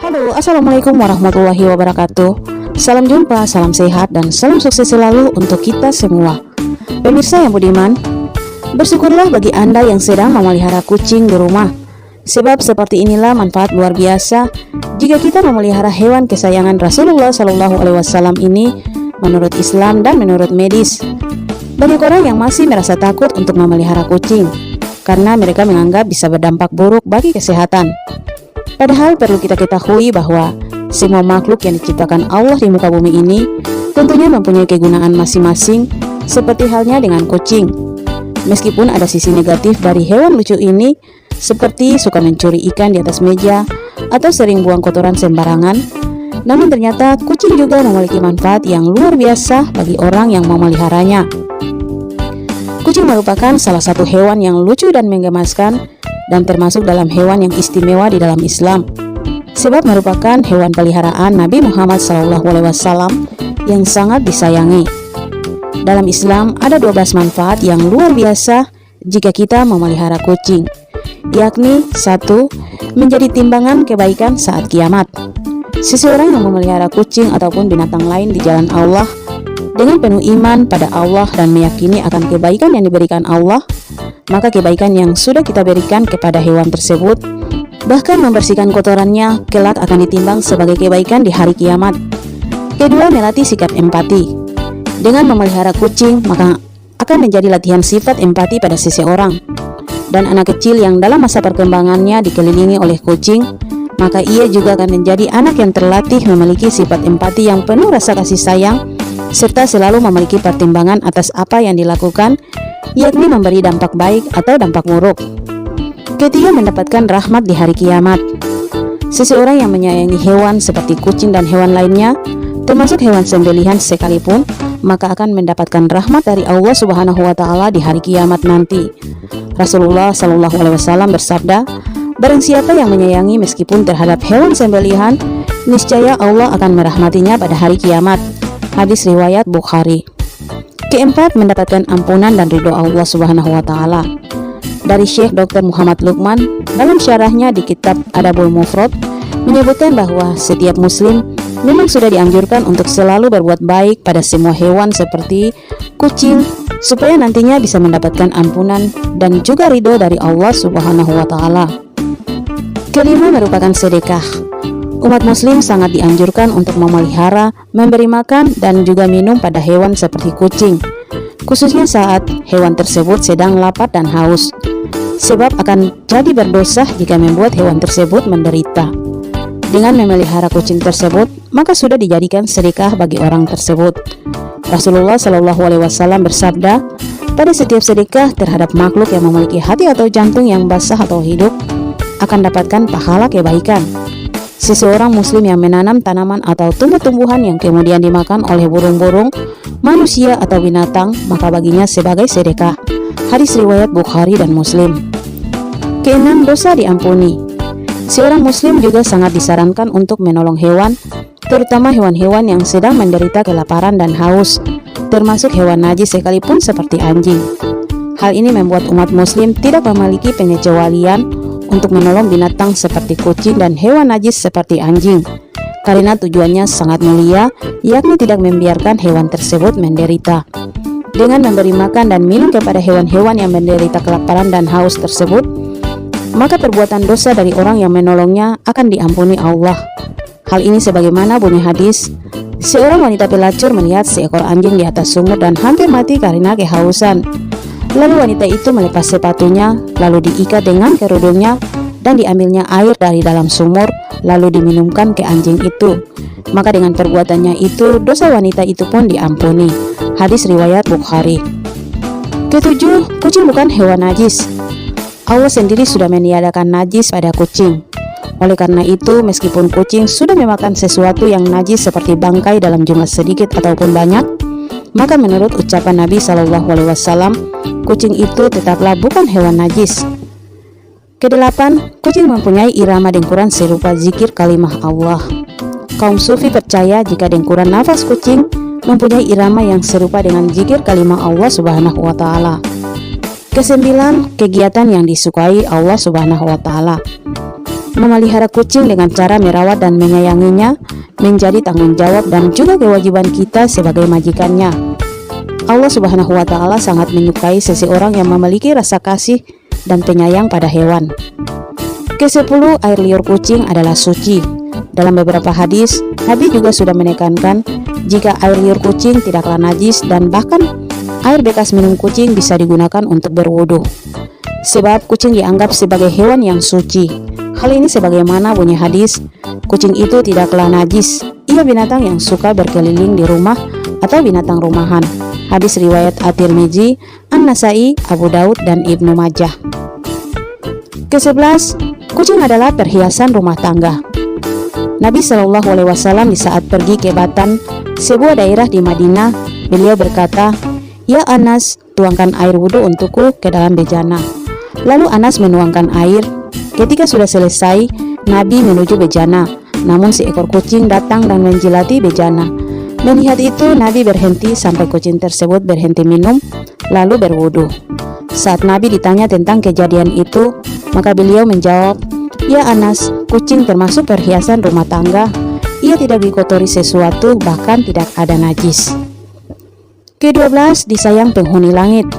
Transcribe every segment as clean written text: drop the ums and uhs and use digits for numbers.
Halo, assalamualaikum warahmatullahi wabarakatuh. Salam jumpa, salam sehat, dan salam sukses selalu untuk kita semua. Pemirsa yang budiman, bersyukurlah bagi Anda yang sedang memelihara kucing di rumah. Sebab seperti inilah manfaat luar biasa jika kita memelihara hewan kesayangan Rasulullah SAW ini menurut Islam dan menurut medis. Banyak orang yang masih merasa takut untuk memelihara kucing karena mereka menganggap bisa berdampak buruk bagi kesehatan. Padahal perlu kita ketahui bahwa semua makhluk yang diciptakan Allah di muka bumi ini tentunya mempunyai kegunaan masing-masing, seperti halnya dengan kucing. Meskipun ada sisi negatif dari hewan lucu ini, seperti suka mencuri ikan di atas meja atau sering buang kotoran sembarangan, namun ternyata kucing juga memiliki manfaat yang luar biasa bagi orang yang memeliharanya. Kucing merupakan salah satu hewan yang lucu dan menggemaskan, dan termasuk dalam hewan yang istimewa di dalam Islam, sebab merupakan hewan peliharaan Nabi Muhammad SAW yang sangat disayangi. Dalam Islam ada 12 manfaat yang luar biasa jika kita memelihara kucing, yakni 1. Menjadi timbangan kebaikan saat kiamat. Seseorang yang memelihara kucing ataupun binatang lain di jalan Allah dengan penuh iman pada Allah dan meyakini akan kebaikan yang diberikan Allah, maka kebaikan yang sudah kita berikan kepada hewan tersebut, bahkan membersihkan kotorannya, kelak akan ditimbang sebagai kebaikan di hari kiamat. Kedua, melatih sikap empati. Dengan memelihara kucing, maka akan menjadi latihan sifat empati pada seseorang. Dan anak kecil yang dalam masa perkembangannya dikelilingi oleh kucing, maka ia juga akan menjadi anak yang terlatih memiliki sifat empati yang penuh rasa kasih sayang, serta selalu memiliki pertimbangan atas apa yang dilakukan, yakni memberi dampak baik atau dampak buruk. Ketiga, mendapatkan rahmat di hari kiamat. Seseorang yang menyayangi hewan seperti kucing dan hewan lainnya, termasuk hewan sembelihan sekalipun, maka akan mendapatkan rahmat dari Allah Subhanahu wa Ta'ala di hari kiamat nanti. Rasulullah SAW bersabda, barang siapa yang menyayangi meskipun terhadap hewan sembelihan, niscaya Allah akan merahmatinya pada hari kiamat. Hadis riwayat Bukhari. Keempat, mendapatkan ampunan dan ridho Allah Subhanahu wa Ta'ala. Dari Syekh Dr. Muhammad Luqman dalam syarahnya di kitab Adabul Mufrad menyebutkan bahwa setiap muslim memang sudah dianjurkan untuk selalu berbuat baik pada semua hewan seperti kucing, supaya nantinya bisa mendapatkan ampunan dan juga ridho dari Allah Subhanahu wa Ta'ala. Kelima, merupakan sedekah. Umat muslim sangat dianjurkan untuk memelihara, memberi makan, dan juga minum pada hewan seperti kucing, khususnya saat hewan tersebut sedang lapar dan haus, sebab akan jadi berdosa jika membuat hewan tersebut menderita. Dengan memelihara kucing tersebut, maka sudah dijadikan sedekah bagi orang tersebut. Rasulullah SAW bersabda, pada setiap sedekah terhadap makhluk yang memiliki hati atau jantung yang basah atau hidup, akan dapatkan pahala kebaikan. Seseorang muslim yang menanam tanaman atau tumbuh-tumbuhan yang kemudian dimakan oleh burung-burung, manusia atau binatang, maka baginya sebagai sedekah. Hadis riwayat Bukhari dan Muslim. Keenam, dosa diampuni. Seorang muslim juga sangat disarankan untuk menolong hewan, terutama hewan-hewan yang sedang menderita kelaparan dan haus, termasuk hewan najis sekalipun seperti anjing. Hal ini membuat umat muslim tidak memiliki pengecualian untuk menolong binatang seperti kucing dan hewan najis seperti anjing, karena tujuannya sangat mulia, yakni tidak membiarkan hewan tersebut menderita. Dengan memberi makan dan minum kepada hewan-hewan yang menderita kelaparan dan haus tersebut, maka perbuatan dosa dari orang yang menolongnya akan diampuni Allah. Hal ini sebagaimana bunyi hadis, seorang wanita pelacur melihat seekor anjing di atas sumur dan hampir mati karena kehausan. Lalu wanita itu melepas sepatunya, lalu diikat dengan kerudungnya, dan diambilnya air dari dalam sumur, lalu diminumkan ke anjing itu. Maka dengan perbuatannya itu, dosa wanita itu pun diampuni. Hadis riwayat Bukhari. Ketujuh, kucing bukan hewan najis. Allah sendiri sudah meniadakan najis pada kucing. Oleh karena itu, meskipun kucing sudah memakan sesuatu yang najis seperti bangkai dalam jumlah sedikit ataupun banyak, maka menurut ucapan Nabi SAW, kucing itu tetaplah bukan hewan najis. Kedelapan, kucing mempunyai irama dengkuran serupa zikir kalimah Allah. Kaum sufi percaya jika dengkuran nafas kucing mempunyai irama yang serupa dengan zikir kalimah Allah Subhanahu wa Ta'ala. Kesembilan, kegiatan yang disukai Allah Subhanahu wa Ta'ala. Memelihara kucing dengan cara merawat dan menyayanginya menjadi tanggung jawab dan juga kewajiban kita sebagai majikannya. Allah Subhanahu wa Ta'ala sangat menyukai seseorang yang memiliki rasa kasih dan penyayang pada hewan. Ke-10, air liur kucing adalah suci. Dalam beberapa hadis, Nabi juga sudah menekankan jika air liur kucing tidaklah najis dan bahkan air bekas minum kucing bisa digunakan untuk berwudu. Sebab kucing dianggap sebagai hewan yang suci. Hal ini sebagaimana bunyi hadis, kucing itu tidaklah najis, ia binatang yang suka berkeliling di rumah atau binatang rumahan. Hadis riwayat At-Tirmidzi, An-Nasai, Abu Daud, dan Ibnu Majah. Ke-11, kucing adalah perhiasan rumah tangga. Nabi Shallallahu Alaihi Wasallam di saat pergi ke Batan, sebuah daerah di Madinah, beliau berkata, "Ya Anas, tuangkan air wudhu untukku ke dalam bejana." Lalu Anas menuangkan air. Ketika sudah selesai, Nabi menuju bejana, namun seekor kucing datang dan menjilati bejana. Melihat itu, Nabi berhenti sampai kucing tersebut berhenti minum, lalu berwudu. Saat Nabi ditanya tentang kejadian itu, maka beliau menjawab, "Ya Anas, kucing termasuk perhiasan rumah tangga. Ia tidak dikotori sesuatu, bahkan tidak ada najis." Ke-12, disayang penghuni langit.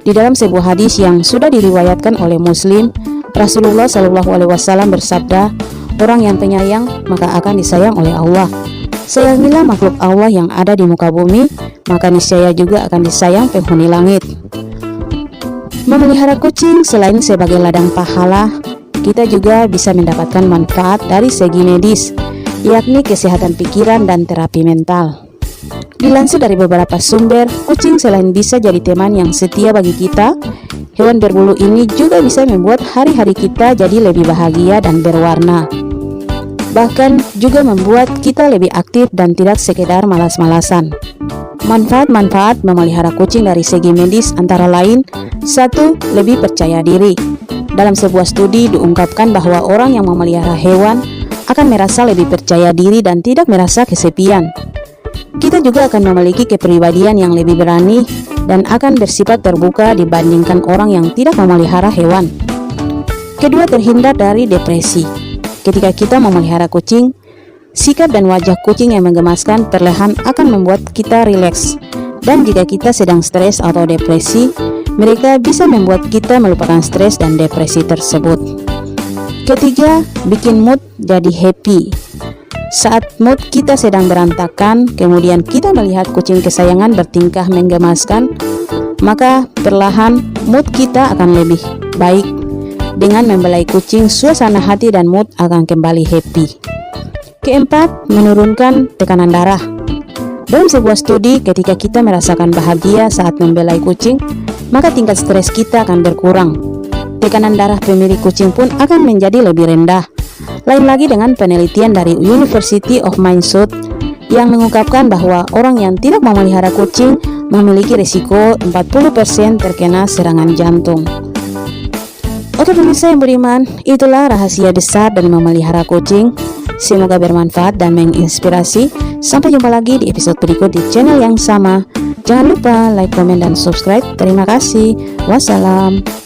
Di dalam sebuah hadis yang sudah diriwayatkan oleh Muslim, Rasulullah Shallallahu Alaihi Wasallam bersabda, "Orang yang penyayang maka akan disayang oleh Allah. Sayangilah makhluk Allah yang ada di muka bumi, maka niscaya juga akan disayang penghuni langit." Memelihara kucing selain sebagai ladang pahala, kita juga bisa mendapatkan manfaat dari segi medis, yakni kesehatan pikiran dan terapi mental. Dilansir dari beberapa sumber, kucing selain bisa jadi teman yang setia bagi kita, hewan berbulu ini juga bisa membuat hari-hari kita jadi lebih bahagia dan berwarna. Bahkan juga membuat kita lebih aktif dan tidak sekedar malas-malasan. Manfaat-manfaat memelihara kucing dari segi medis antara lain: 1. Lebih percaya diri. Dalam sebuah studi diungkapkan bahwa orang yang memelihara hewan akan merasa lebih percaya diri dan tidak merasa kesepian. Kita juga akan memiliki kepribadian yang lebih berani dan akan bersifat terbuka dibandingkan orang yang tidak memelihara hewan. Kedua, terhindar dari depresi. Ketika kita memelihara kucing, sikap dan wajah kucing yang menggemaskan perlahan akan membuat kita rileks. Dan jika kita sedang stres atau depresi, mereka bisa membuat kita melupakan stres dan depresi tersebut. Ketiga, bikin mood jadi happy. Saat mood kita sedang berantakan, kemudian kita melihat kucing kesayangan bertingkah menggemaskan, maka perlahan mood kita akan lebih baik. Dengan membelai kucing, suasana hati dan mood akan kembali happy. Keempat, menurunkan tekanan darah. Dalam sebuah studi, ketika kita merasakan bahagia saat membelai kucing, maka tingkat stres kita akan berkurang. Tekanan darah pemilik kucing pun akan menjadi lebih rendah. Lain lagi dengan penelitian dari University of Minnesota yang mengungkapkan bahwa orang yang tidak memelihara kucing memiliki risiko 40% terkena serangan jantung. Oke pemirsa yang beriman, itulah rahasia besar dari memelihara kucing. Semoga bermanfaat dan menginspirasi. Sampai jumpa lagi di episode berikut di channel yang sama. Jangan lupa like, komen, dan subscribe. Terima kasih. Wassalam.